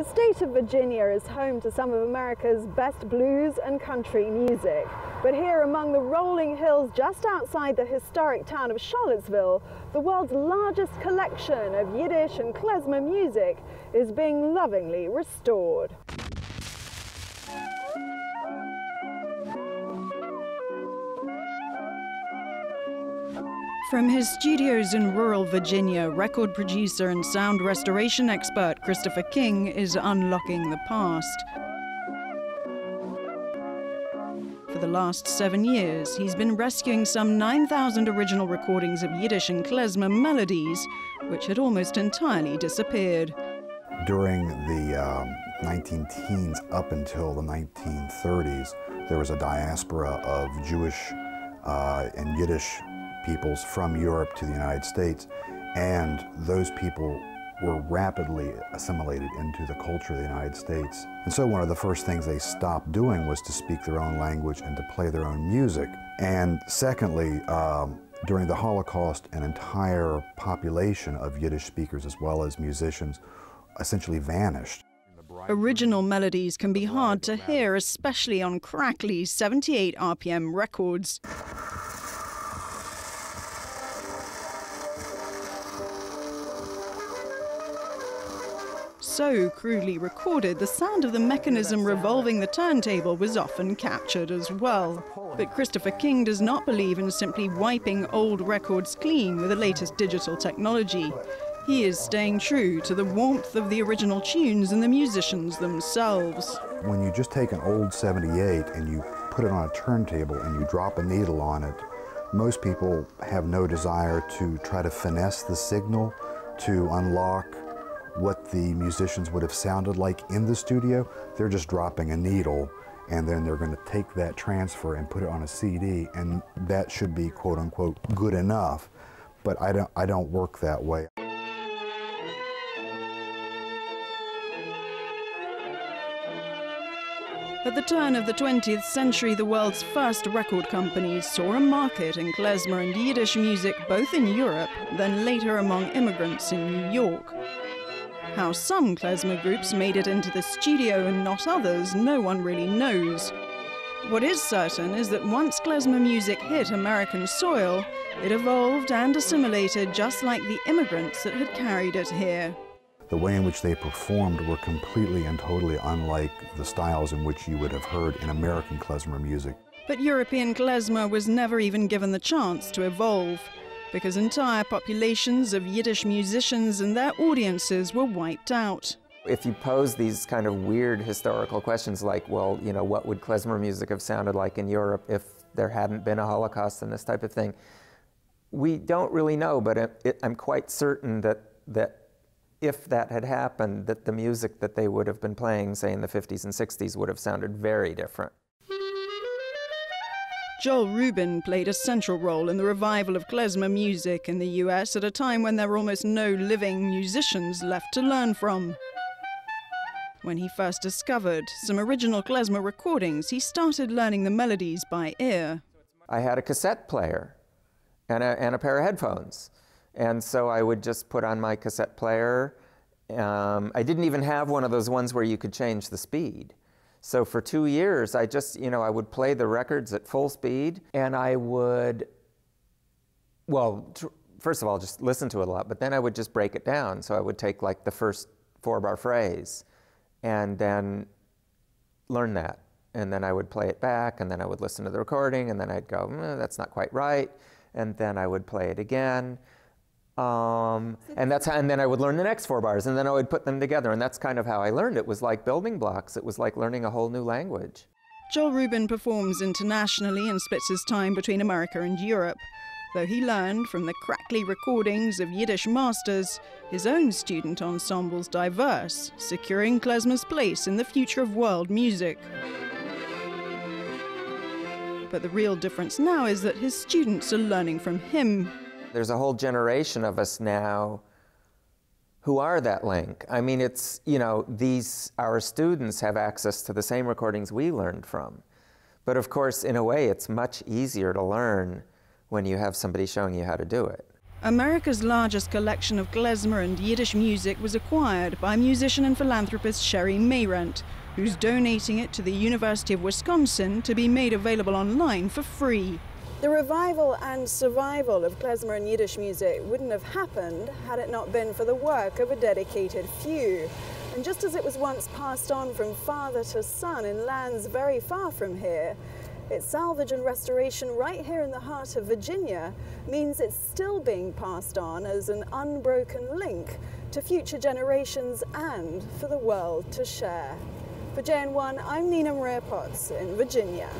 The state of Virginia is home to some of America's best blues and country music. But here among the rolling hills just outside the historic town of Charlottesville, the world's largest collection of Yiddish and Klezmer music is being lovingly restored. From his studios in rural Virginia, record producer and sound restoration expert Christopher King is unlocking the past. For the last 7 years, he's been rescuing some 9,000 original recordings of Yiddish and Klezmer melodies, which had almost entirely disappeared. During the 19-teens up until the 1930s, there was a diaspora of Jewish and Yiddish peoples from Europe to the United States, and those people were rapidly assimilated into the culture of the United States. And so one of the first things they stopped doing was to speak their own language and to play their own music. And secondly, during the Holocaust, an entire population of Yiddish speakers as well as musicians essentially vanished. Original melodies can be hard to hear, especially on crackly 78 RPM records. So crudely recorded, the sound of the mechanism revolving the turntable was often captured as well. But Christopher King does not believe in simply wiping old records clean with the latest digital technology. He is staying true to the warmth of the original tunes and the musicians themselves. When you just take an old 78 and you put it on a turntable and you drop a needle on it, most people have no desire to try to finesse the signal to unlock what the musicians would have sounded like in the studio. They're just dropping a needle, and then they're going to take that transfer and put it on a CD, and that should be quote-unquote good enough. But I don't work that way. At the turn of the 20th century, the world's first record companies saw a market in Klezmer and Yiddish music both in Europe, then later among immigrants in New York. How some Klezmer groups made it into the studio and not others, no one really knows. What is certain is that once Klezmer music hit American soil, it evolved and assimilated just like the immigrants that had carried it here. The way in which they performed were completely and totally unlike the styles in which you would have heard in American Klezmer music. But European Klezmer was never even given the chance to evolve, because entire populations of Yiddish musicians and their audiences were wiped out. If you pose these kind of weird historical questions like, well, you know, what would Klezmer music have sounded like in Europe if there hadn't been a Holocaust and this type of thing, we don't really know, but I'm quite certain that if that had happened, that the music that they would have been playing, say in the 50s and 60s, would have sounded very different. Joel Rubin played a central role in the revival of Klezmer music in the US at a time when there were almost no living musicians left to learn from. When he first discovered some original Klezmer recordings, he started learning the melodies by ear. I had a cassette player and a pair of headphones. And so I would just put on my cassette player. I didn't even have one of those ones where you could change the speed. So for 2 years, I just, I would play the records at full speed, and I would, well, first of all, just listen to it a lot, but then I would just break it down. So I would take like the first 4-bar phrase and then learn that. And then I would play it back, and then I would listen to the recording, and then I'd go, that's not quite right. And then I would play it again. And then I would learn the next 4 bars, and then I would put them together, and that's kind of how I learned. It was like building blocks. It was like learning a whole new language. Joel Rubin performs internationally and splits his time between America and Europe. Though he learned from the crackly recordings of Yiddish masters, his own student ensemble's diverse, securing Klezmer's place in the future of world music. But the real difference now is that his students are learning from him. There's a whole generation of us now who are that link. I mean, it's, our students have access to the same recordings we learned from. But of course, in a way, it's much easier to learn when you have somebody showing you how to do it. America's largest collection of klezmer and Yiddish music was acquired by musician and philanthropist Sherry Mayrent, who's donating it to the University of Wisconsin to be made available online for free. The revival and survival of klezmer and Yiddish music wouldn't have happened had it not been for the work of a dedicated few. And just as it was once passed on from father to son in lands very far from here, its salvage and restoration right here in the heart of Virginia means it's still being passed on as an unbroken link to future generations and for the world to share. For JN1, I'm Nina Maria Potts in Virginia.